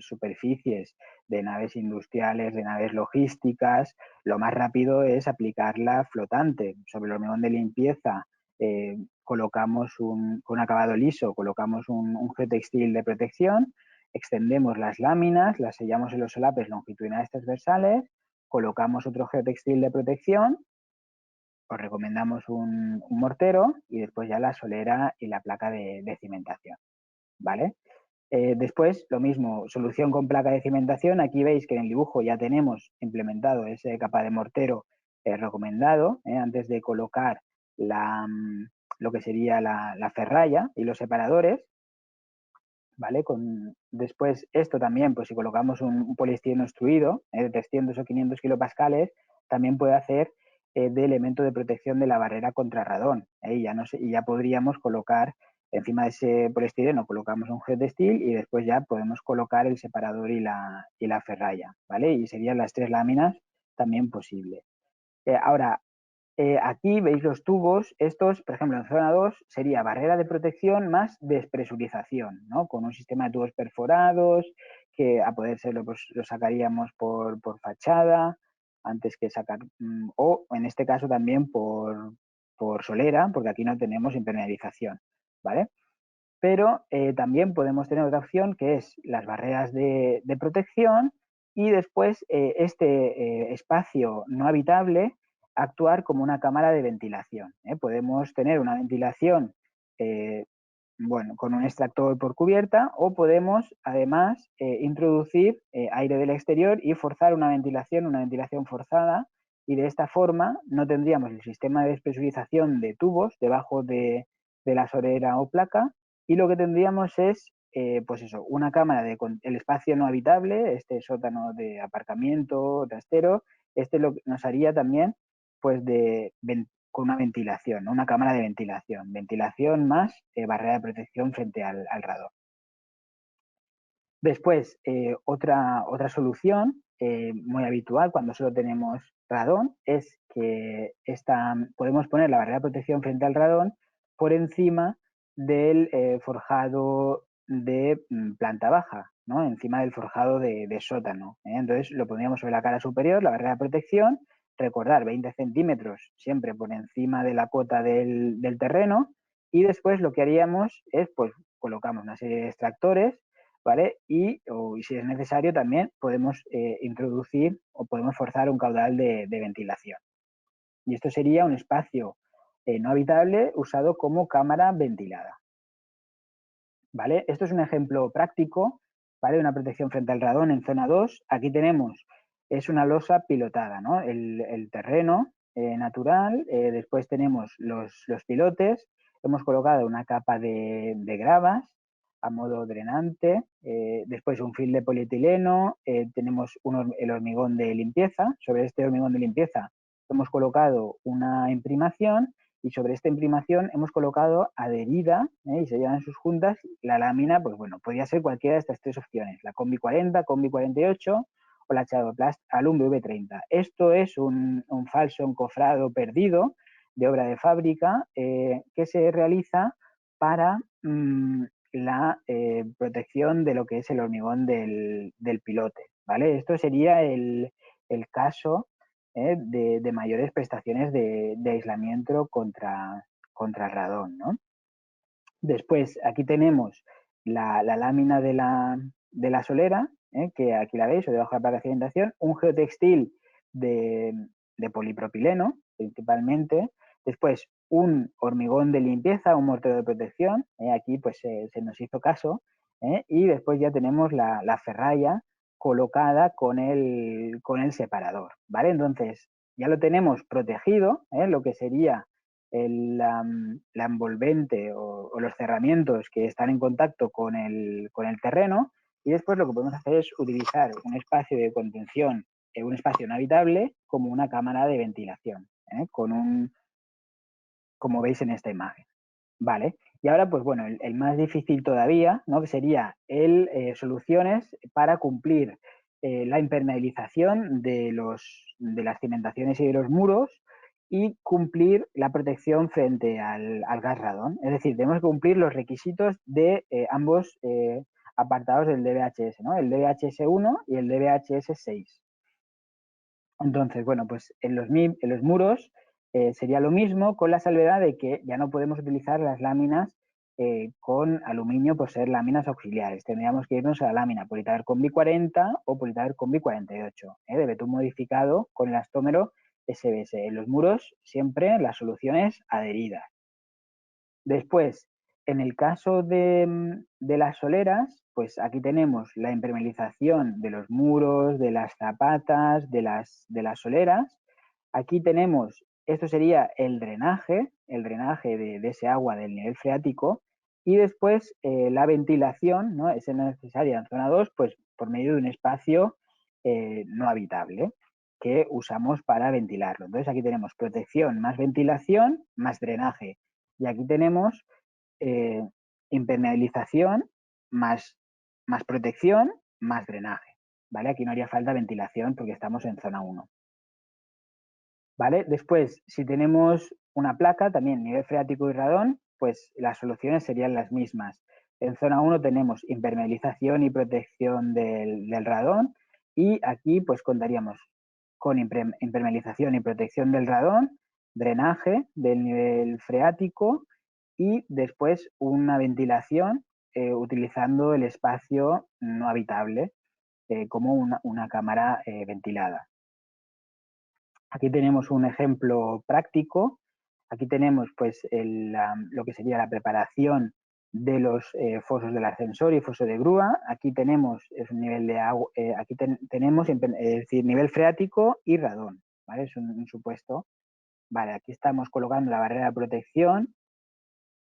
superficies de naves industriales, de naves logísticas, lo más rápido es aplicarla flotante. Sobre el hormigón de limpieza colocamos con un acabado liso, colocamos un geotextil de protección, extendemos las láminas, las sellamos en los solapes longitudinales transversales, colocamos otro geotextil de protección, os recomendamos un mortero y después ya la solera y la placa de cimentación, ¿vale? Después, lo mismo, solución con placa de cimentación. Aquí veis que en el dibujo ya tenemos implementado ese capa de mortero recomendado, antes de colocar lo que sería la ferralla y los separadores, ¿vale? Después, esto también, pues si colocamos un poliestireno extruido de 300 o 500 kilopascales, también puede hacer de elemento de protección de la barrera contra radón. Y ya podríamos colocar encima de ese poliestireno, colocamos un geotextil y después ya podemos colocar el separador y la ferralla, ¿vale? Y serían las tres láminas también posible. Ahora, aquí veis los tubos, estos, por ejemplo, en zona 2 sería barrera de protección más despresurización, ¿no? Con un sistema de tubos perforados, que a poder ser pues, lo sacaríamos por fachada, antes que sacar, o en este caso también por solera, porque aquí no tenemos impermeabilización, ¿vale? Pero también podemos tener otra opción que es las barreras de protección y después este espacio no habitable actuar como una cámara de ventilación. Podemos tener una ventilación eh, bueno, con un extractor por cubierta o podemos además introducir aire del exterior y forzar una ventilación forzada, y de esta forma no tendríamos el sistema de despresurización de tubos debajo de la solera o placa, y lo que tendríamos es pues eso, una cámara el espacio no habitable, este sótano de aparcamiento trastero, nos haría también pues con una ventilación, ¿no? Una cámara de ventilación más barrera de protección frente al radón. Después, otra solución muy habitual cuando solo tenemos radón es que podemos poner la barrera de protección frente al radón por encima del forjado de planta baja, ¿no? Encima del forjado de sótano. Entonces lo pondríamos sobre la cara superior, la barrera de protección, recordar 20 centímetros siempre por encima de la cota del terreno, y después lo que haríamos es, pues, colocamos una serie de extractores, ¿vale? Y si es necesario también podemos introducir o podemos forzar un caudal de ventilación. Y esto sería un espacio no habitable usado como cámara ventilada, ¿vale? Esto es un ejemplo práctico, ¿vale? De una protección frente al radón en zona 2. Aquí tenemos, es una losa pilotada, ¿no? El terreno natural, después tenemos los pilotes, hemos colocado una capa de gravas a modo drenante, después un film de polietileno, tenemos el hormigón de limpieza. Sobre este hormigón de limpieza hemos colocado una imprimación y sobre esta imprimación hemos colocado adherida y se llevan en sus juntas la lámina. Pues bueno, podría ser cualquiera de estas tres opciones, la Combi 40, Combi 48 o la Chadoplast Alum V30. Esto es un falso encofrado perdido de obra de fábrica que se realiza para la protección de lo que es el hormigón del pilote, ¿vale? Esto sería el caso de mayores prestaciones de aislamiento contra el radón, ¿no? Después, aquí tenemos la lámina de la solera, que aquí la veis, o debajo de la placa de cimentación, un geotextil de polipropileno, principalmente. Después, un hormigón de limpieza, un mortero de protección, aquí pues se nos hizo caso, y después ya tenemos la ferralla colocada con el separador, ¿vale? Entonces, ya lo tenemos protegido, lo que sería la envolvente o los cerramientos que están en contacto con el terreno, Y después lo que podemos hacer es utilizar un espacio de contención, un espacio no habitable, como una cámara de ventilación, como veis en esta imagen. Vale, y ahora pues bueno, el más difícil todavía, ¿no? Que sería soluciones para cumplir la impermeabilización de las cimentaciones y de los muros y cumplir la protección frente al gas radón. Es decir, tenemos que cumplir los requisitos de ambos apartados del DBHS, ¿no? El DBHS 1 y el DBHS 6. Entonces, bueno, pues en los muros sería lo mismo, con la salvedad de que ya no podemos utilizar las láminas con aluminio por ser láminas auxiliares. Tendríamos que irnos a la lámina Politaver Combi 40 o Politaver Combi 48, de betún modificado con elastómero SBS. En los muros siempre las soluciones adheridas. Después, en el caso de las soleras, pues aquí tenemos la impermeabilización de los muros, de las zapatas, de las soleras. Aquí tenemos, esto sería el drenaje de ese agua del nivel freático. Y después la ventilación, ¿no? Es necesaria en zona 2, pues por medio de un espacio no habitable que usamos para ventilarlo. Entonces aquí tenemos protección más ventilación más drenaje. Y aquí tenemos eh, impermeabilización más protección más drenaje. ¿Vale? Aquí no haría falta ventilación porque estamos en zona 1. ¿Vale? Después, si tenemos una placa, también nivel freático y radón, pues las soluciones serían las mismas. En zona 1 tenemos impermeabilización y protección del radón y aquí pues contaríamos con impermeabilización y protección del radón, drenaje del nivel freático y después una ventilación utilizando el espacio no habitable como una cámara ventilada. Aquí tenemos un ejemplo práctico. Aquí tenemos pues lo que sería la preparación de los fosos del ascensor y foso de grúa. Aquí tenemos es un nivel de agua, aquí tenemos es decir, nivel freático y radón, ¿vale? Es un supuesto. Vale, aquí estamos colocando la barrera de protección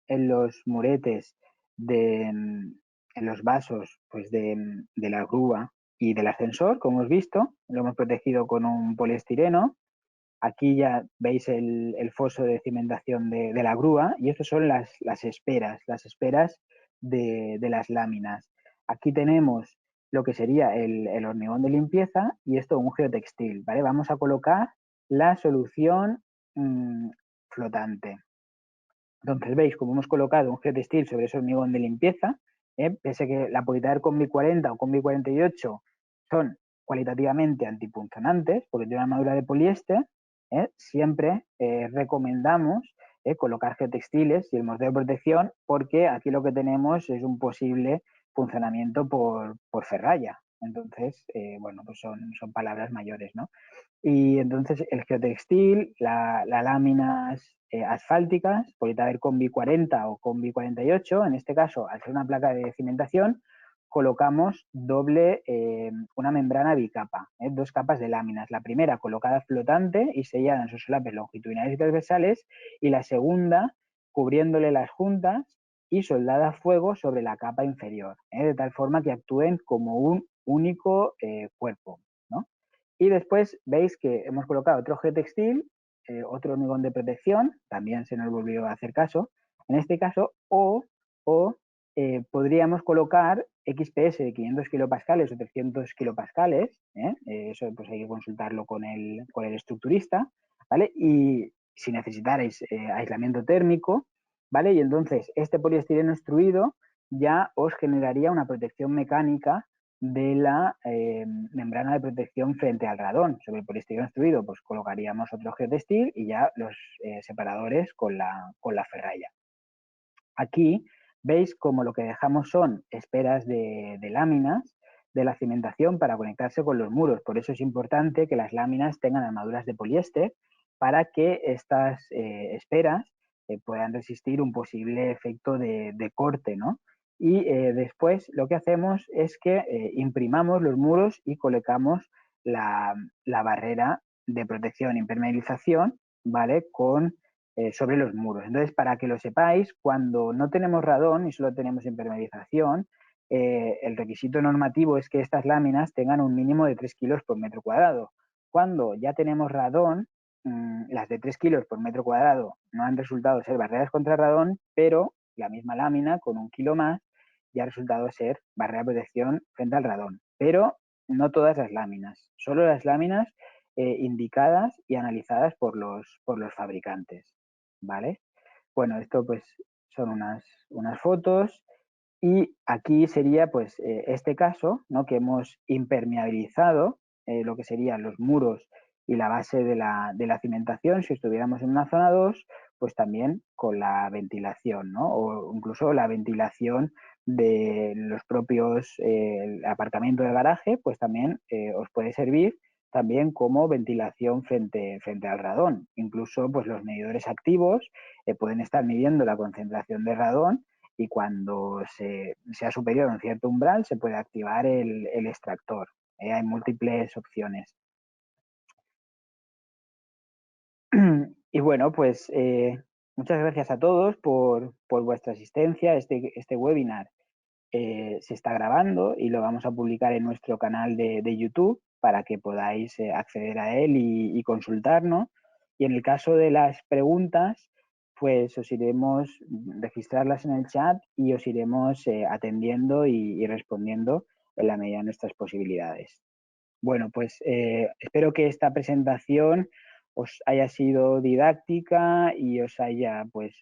en los muretes en los vasos pues de la grúa y del ascensor, como hemos visto. Lo hemos protegido con un poliestireno. Aquí ya veis el foso de cimentación de la grúa y estas son las esperas de las láminas. Aquí tenemos lo que sería el hormigón de limpieza y esto un geotextil, ¿vale? Vamos a colocar la solución flotante. Entonces veis como hemos colocado un geotextil sobre ese hormigón de limpieza, pese que la Politaver Combi 40 o Combi 48 son cualitativamente antipunzonantes porque tienen una armadura de poliéster, siempre recomendamos colocar geotextiles y el mortero de protección porque aquí lo que tenemos es un posible punzonamiento por ferralla. Entonces, bueno, pues son palabras mayores, ¿no? Y entonces el geotextil, las láminas asfálticas, Politaver Combi 40 o Combi 48, en este caso, al ser una placa de cimentación, colocamos una membrana bicapa, dos capas de láminas. La primera colocada flotante y sellada en sus solapes longitudinales y transversales, y la segunda cubriéndole las juntas y soldada a fuego sobre la capa inferior, de tal forma que actúen como un único cuerpo, ¿no? Y después veis que hemos colocado otro geotextil, otro hormigón de protección, también se nos volvió a hacer caso, en este caso, podríamos colocar XPS de 500 kilopascales o 300 kilopascales, eso pues hay que consultarlo con el estructurista, ¿vale? Y si necesitarais aislamiento térmico, ¿vale? Y entonces este poliestireno extruido ya os generaría una protección mecánica de la membrana de protección frente al radón. Sobre el poliestireno extruido pues colocaríamos otro geotextil y ya los separadores con la ferralla. Aquí veis como lo que dejamos son esperas de láminas de la cimentación para conectarse con los muros. Por eso es importante que las láminas tengan armaduras de poliéster para que estas esperas puedan resistir un posible efecto de corte, ¿no? Y después lo que hacemos es que imprimamos los muros y colocamos la barrera de protección e impermeabilización, ¿vale? Sobre los muros. Entonces, para que lo sepáis, cuando no tenemos radón y solo tenemos impermeabilización, el requisito normativo es que estas láminas tengan un mínimo de 3 kilos por metro cuadrado. Cuando ya tenemos radón, las de 3 kilos por metro cuadrado no han resultado ser barreras contra radón, pero la misma lámina con 1 kilo más ya ha resultado ser barrera de protección frente al radón. Pero no todas las láminas, solo las láminas indicadas y analizadas por los fabricantes, ¿vale? Bueno, esto pues son unas fotos y aquí sería pues este caso, ¿no? Que hemos impermeabilizado lo que serían los muros y la base de la cimentación, si estuviéramos en una zona 2 pues también con la ventilación, ¿no? O incluso la ventilación de los propios el aparcamiento del garaje, pues también os puede servir también como ventilación frente al radón. Incluso pues los medidores activos pueden estar midiendo la concentración de radón y cuando sea superior a un cierto umbral se puede activar el extractor. Hay múltiples opciones. Y bueno, pues muchas gracias a todos por vuestra asistencia. Este webinar se está grabando y lo vamos a publicar en nuestro canal de YouTube para que podáis acceder a él y consultarnos. Y en el caso de las preguntas, pues os iremos registrarlas en el chat y os iremos atendiendo y respondiendo en la medida de nuestras posibilidades. Bueno, pues espero que esta presentación os haya sido didáctica y os haya pues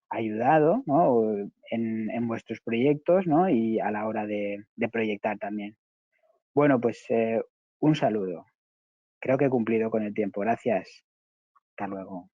ayudado, ¿no? En vuestros proyectos, ¿no? Y a la hora de proyectar también. Bueno, pues un saludo. Creo que he cumplido con el tiempo. Gracias. Hasta luego.